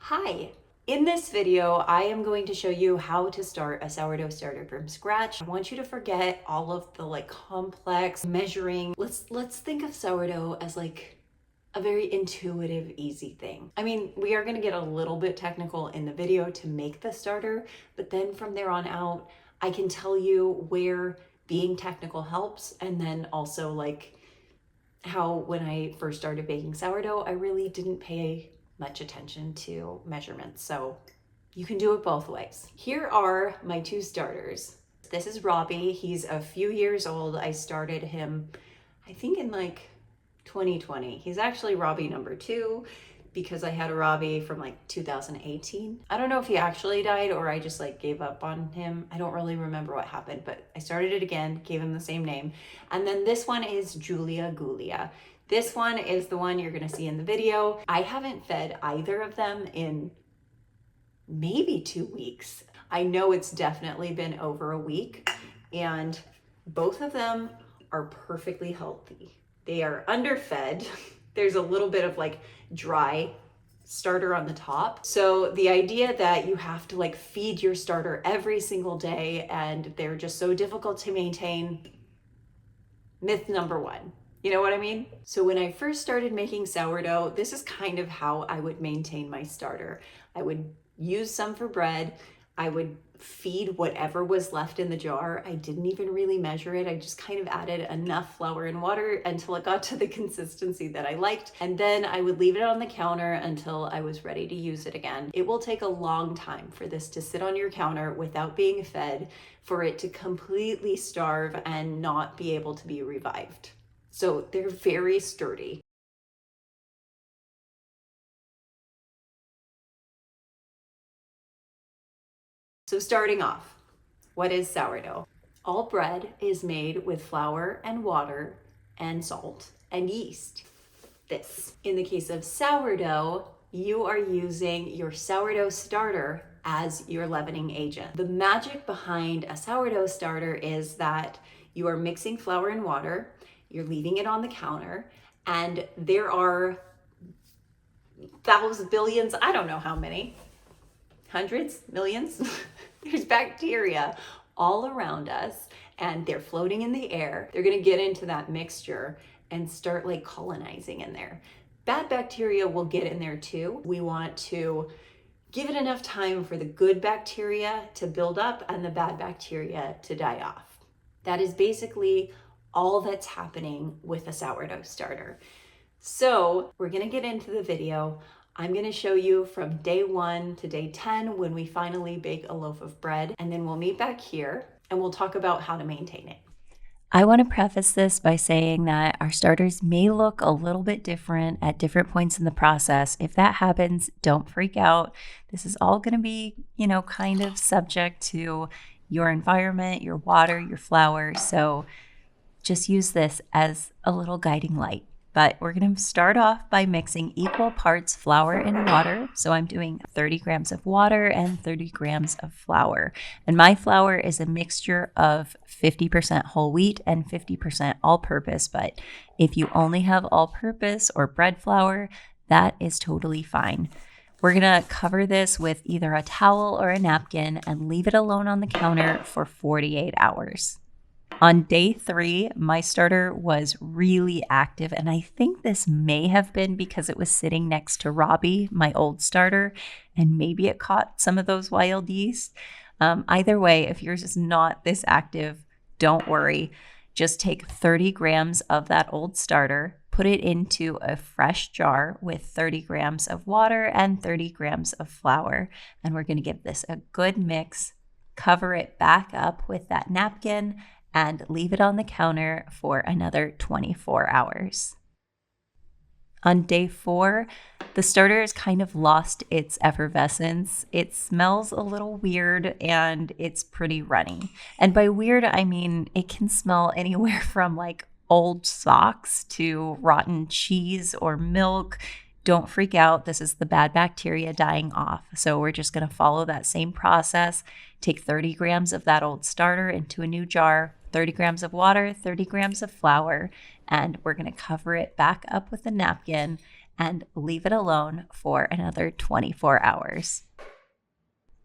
Hi! In this video, I am going to show you how to start a sourdough starter from scratch. I want you to forget all of the complex measuring. Let's think of sourdough as a very intuitive, easy thing. I mean, we are gonna get a little bit technical in the video to make the starter, but then from there on out, I can tell you where being technical helps, and then also how when I first started baking sourdough, I really didn't pay much attention to measurements. So you can do it both ways. Here are my two starters. This is Robbie. He's a few years old. I started him, I think in 2020. He's actually Robbie number 2 because I had a Robbie from 2018. I don't know if he actually died or I just gave up on him. I don't really remember what happened, but I started it again, gave him the same name. And then this one is Julia. This one is the one you're gonna see in the video. I haven't fed either of them in maybe 2 weeks. I know it's definitely been over a week, and both of them are perfectly healthy. They are underfed. There's a little bit of dry starter on the top. So the idea that you have to feed your starter every single day and they're just so difficult to maintain, myth number 1. You know what I mean? So when I first started making sourdough, this is kind of how I would maintain my starter. I would use some for bread. I would feed whatever was left in the jar. I didn't even really measure it. I just kind of added enough flour and water until it got to the consistency that I liked. And then I would leave it on the counter until I was ready to use it again. It will take a long time for this to sit on your counter without being fed, for it to completely starve and not be able to be revived. So they're very sturdy. So starting off, what is sourdough? All bread is made with flour and water and salt and yeast. This. In the case of sourdough, you are using your sourdough starter as your leavening agent. The magic behind a sourdough starter is that you are mixing flour and water, you're leaving it on the counter, and there are thousands, billions, I don't know how many, hundreds, millions. There's bacteria all around us and they're floating in the air. They're gonna get into that mixture and start colonizing in there. Bad bacteria will get in there too. We want to give it enough time for the good bacteria to build up and the bad bacteria to die off. That is basically all that's happening with a sourdough starter. So we're gonna get into the video. I'm gonna show you from day 1 to day 10 when we finally bake a loaf of bread, and then we'll meet back here and we'll talk about how to maintain it. I want to preface this by saying that our starters may look a little bit different at different points in the process. If that happens, don't freak out. This is all going to be, kind of subject to your environment, your water, your flour. So just use this as a little guiding light. But we're going to start off by mixing equal parts flour and water. So I'm doing 30 grams of water and 30 grams of flour. And my flour is a mixture of 50% whole wheat and 50% all-purpose. But if you only have all-purpose or bread flour, that is totally fine. We're going to cover this with either a towel or a napkin and leave it alone on the counter for 48 hours. On day 3, my starter was really active, and I think this may have been because it was sitting next to Robbie, my old starter, and maybe it caught some of those wild yeast. Either way, if yours is not this active, don't worry. Just take 30 grams of that old starter, put it into a fresh jar with 30 grams of water and 30 grams of flour, and we're going to give this a good mix, cover it back up with that napkin, and leave it on the counter for another 24 hours. On day 4, the starter has kind of lost its effervescence. It smells a little weird and it's pretty runny. And by weird, I mean it can smell anywhere from old socks to rotten cheese or milk. Don't freak out. This is the bad bacteria dying off. So we're just going to follow that same process. Take 30 grams of that old starter into a new jar, 30 grams of water, 30 grams of flour, and we're going to cover it back up with a napkin and leave it alone for another 24 hours.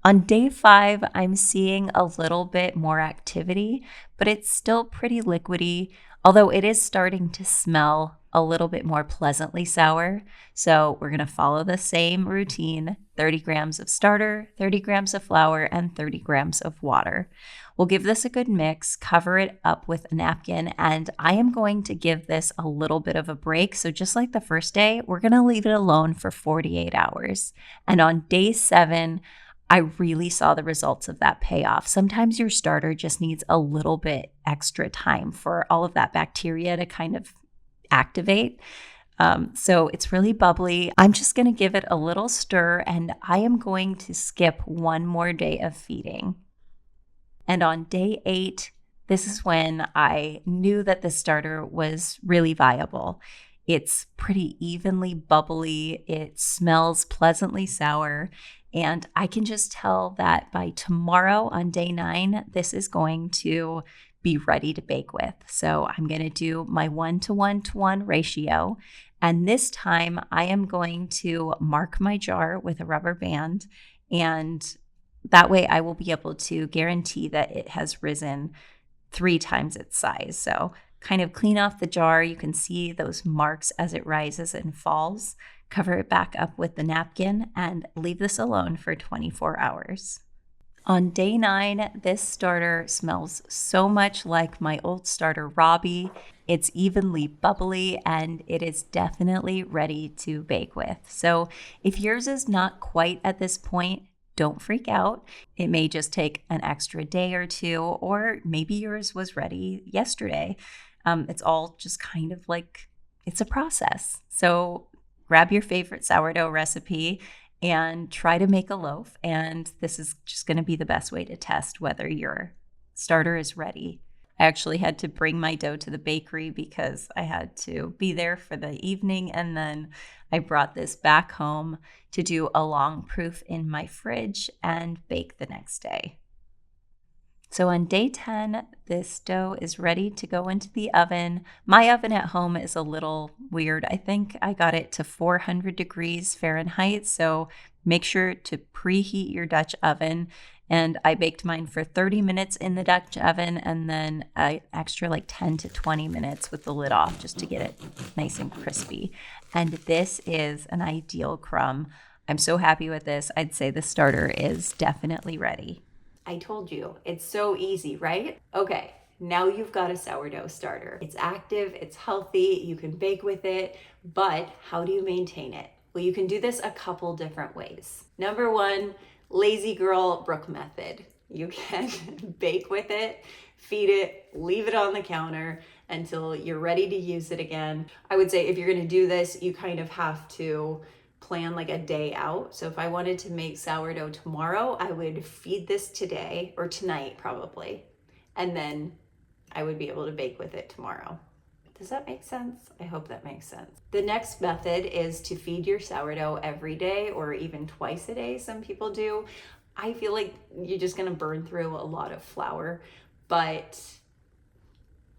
On day 5, I'm seeing a little bit more activity, but it's still pretty liquidy, although it is starting to smell a little bit more pleasantly sour. So we're going to follow the same routine: 30 grams of starter, 30 grams of flour, and 30 grams of water. We'll give this a good mix, cover it up with a napkin, and I am going to give this a little bit of a break. So just like the first day, we're going to leave it alone for 48 hours. And on day 7, I really saw the results of that payoff. Sometimes your starter just needs a little bit extra time for all of that bacteria to kind of activate. So it's really bubbly. I'm just going to give it a little stir, and I am going to skip one more day of feeding. And on day 8, this is when I knew that the starter was really viable. It's pretty evenly bubbly. It smells pleasantly sour. And I can just tell that by tomorrow on day 9, this is going to be ready to bake with. So I'm going to do my 1:1:1 ratio. And this time I am going to mark my jar with a rubber band, and that way I will be able to guarantee that it has risen 3 times its size. So kind of clean off the jar. You can see those marks as it rises and falls. Cover it back up with the napkin and leave this alone for 24 hours. On day 9, this starter smells so much like my old starter, Robbie. It's evenly bubbly, and it is definitely ready to bake with. So if yours is not quite at this point, don't freak out. It may just take an extra day or 2, or maybe yours was ready yesterday. It's all just kind of like, it's a process. So grab your favorite sourdough recipe and try to make a loaf. And this is just going to be the best way to test whether your starter is ready. I actually had to bring my dough to the bakery because I had to be there for the evening. And then I brought this back home to do a long proof in my fridge and bake the next day. So on day 10, this dough is ready to go into the oven. My oven at home is a little weird. I think I got it to 400 degrees Fahrenheit. So make sure to preheat your Dutch oven. And I baked mine for 30 minutes in the Dutch oven, and then an extra like 10 to 20 minutes with the lid off just to get it nice and crispy. And this is an ideal crumb. I'm so happy with this. I'd say the starter is definitely ready. I told you, it's so easy, right? Okay, now you've got a sourdough starter. It's active, it's healthy, you can bake with it, but how do you maintain it? Well, you can do this a couple different ways. Number 1, lazy girl Brooke method. You can bake with it, feed it, leave it on the counter until you're ready to use it again. I would say if you're gonna do this, you kind of have to plan like a day out. So if I wanted to make sourdough tomorrow, I would feed this today or tonight probably, and then I would be able to bake with it tomorrow. Does that make sense? I hope that makes sense. The next method is to feed your sourdough every day or even twice a day. Some people do. I feel like you're just gonna burn through a lot of flour, but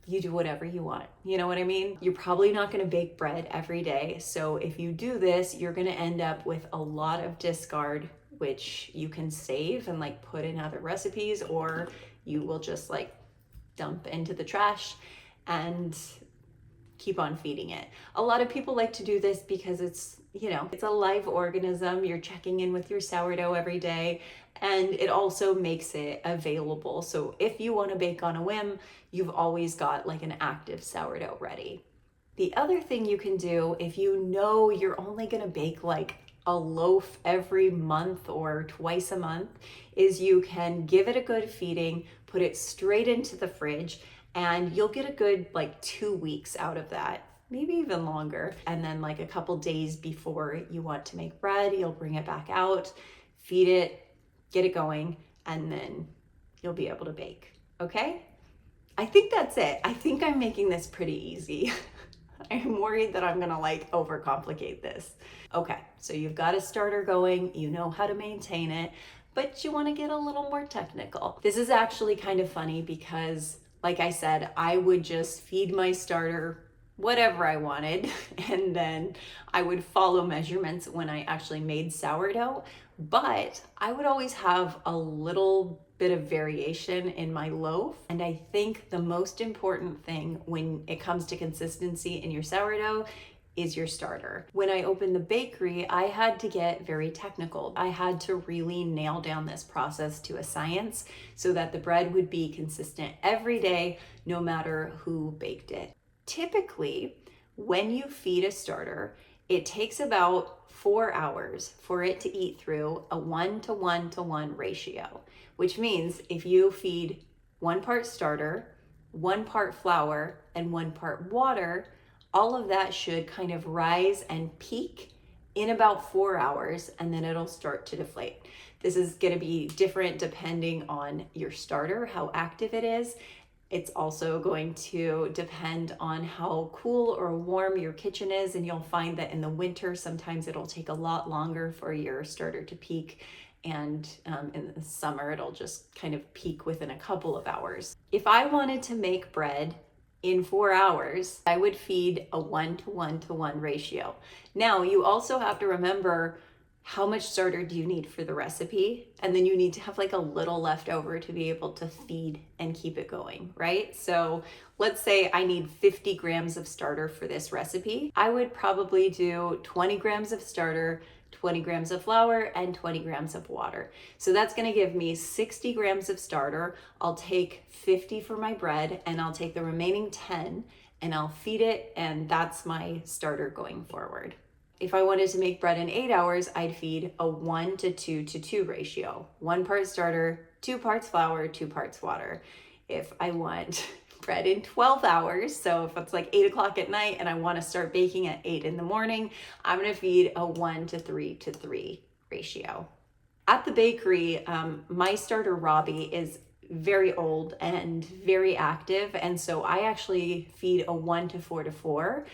you do whatever you want. You know what I mean? You're probably not going to bake bread every day. So if you do this, you're going to end up with a lot of discard, which you can save and like put in other recipes, or you will just like dump into the trash and keep on feeding it. A lot of people like to do this because it's, you know, it's a live organism. You're checking in with your sourdough every day, and it also makes it available. So if you want to bake on a whim, you've always got like an active sourdough ready. The other thing you can do, if you know you're only going to bake like a loaf every month or twice a month, is you can give it a good feeding, put it straight into the fridge, and you'll get a good like 2 weeks out of that, maybe even longer. And then like a couple days before you want to make bread, you'll bring it back out, feed it, get it going, and then you'll be able to bake. Okay? I think that's it. I think I'm making this pretty easy. I'm worried that I'm gonna like overcomplicate this. Okay, so you've got a starter going, you know how to maintain it, but you wanna get a little more technical. This is actually kind of funny because, like I said, I would just feed my starter whatever I wanted. And then I would follow measurements when I actually made sourdough. But I would always have a little bit of variation in my loaf. And I think the most important thing when it comes to consistency in your sourdough is your starter. When I opened the bakery, I had to get very technical. I had to really nail down this process to a science so that the bread would be consistent every day, no matter who baked it. Typically, when you feed a starter, it takes about 4 hours for it to eat through a 1:1:1 ratio, which means if you feed 1 part starter, 1 part flour, and 1 part water, all of that should kind of rise and peak in about 4 hours, and then it'll start to deflate. This is going to be different depending on your starter, how active it is. It's also going to depend on how cool or warm your kitchen is, and you'll find that in the winter, sometimes it'll take a lot longer for your starter to peak, and in the summer, it'll just kind of peak within a couple of hours. If I wanted to make bread in 4 hours, I would feed a 1:1:1 ratio. Now, you also have to remember how much starter do you need for the recipe? And then you need to have like a little left over to be able to feed and keep it going, right? So let's say I need 50 grams of starter for this recipe. I would probably do 20 grams of starter, 20 grams of flour, and 20 grams of water. So that's gonna give me 60 grams of starter. I'll take 50 for my bread, and I'll take the remaining 10 and I'll feed it, and that's my starter going forward. If I wanted to make bread in 8 hours, I'd feed a 1:2:2 ratio. 1 part starter, 2 parts flour, 2 parts water. If I want bread in 12 hours, so if it's like 8 o'clock at night and I want to start baking at 8 in the morning, I'm going to feed a 1:3:3 ratio. At the bakery, my starter Robbie is very old and very active, and so I actually feed a 1:4:4.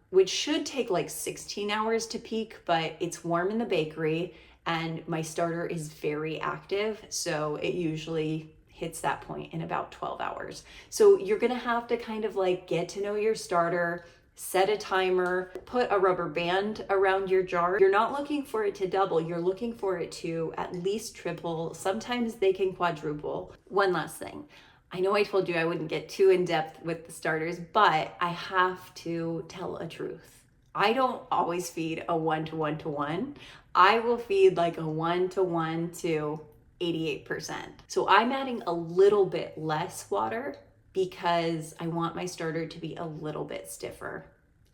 Which should take like 16 hours to peak, but it's warm in the bakery and my starter is very active, so it usually hits that point in about 12 hours. So you're gonna have to kind of like get to know your starter, set a timer, put a rubber band around your jar. You're not looking for it to double, you're looking for it to at least triple. Sometimes they can quadruple. One last thing. I know I told you I wouldn't get too in depth with the starters, but I have to tell a truth. I don't always feed a 1:1:1. I will feed like a 1:1 to 88%. So I'm adding a little bit less water because I want my starter to be a little bit stiffer.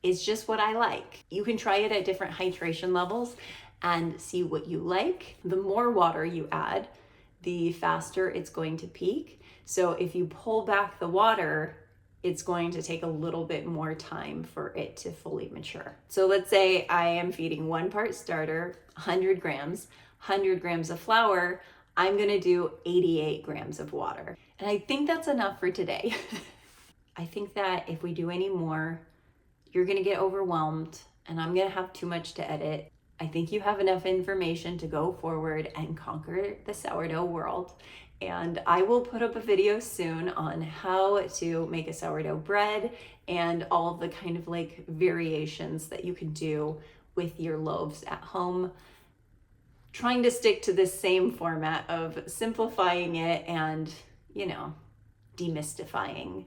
It's just what I like. You can try it at different hydration levels and see what you like. The more water you add, the faster it's going to peak. So if you pull back the water, it's going to take a little bit more time for it to fully mature. So let's say I am feeding 1 part starter, 100 grams, 100 grams of flour, I'm gonna do 88 grams of water. And I think that's enough for today. I think that if we do any more, you're gonna get overwhelmed and I'm gonna have too much to edit. I think you have enough information to go forward and conquer the sourdough world. And I will put up a video soon on how to make a sourdough bread and all of the kind of like variations that you can do with your loaves at home. Trying to stick to this same format of simplifying it and, you know, demystifying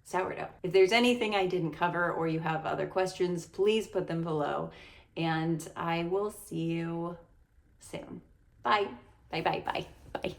sourdough. If there's anything I didn't cover or you have other questions, please put them below. And I will see you soon. Bye. Bye, bye, bye, bye.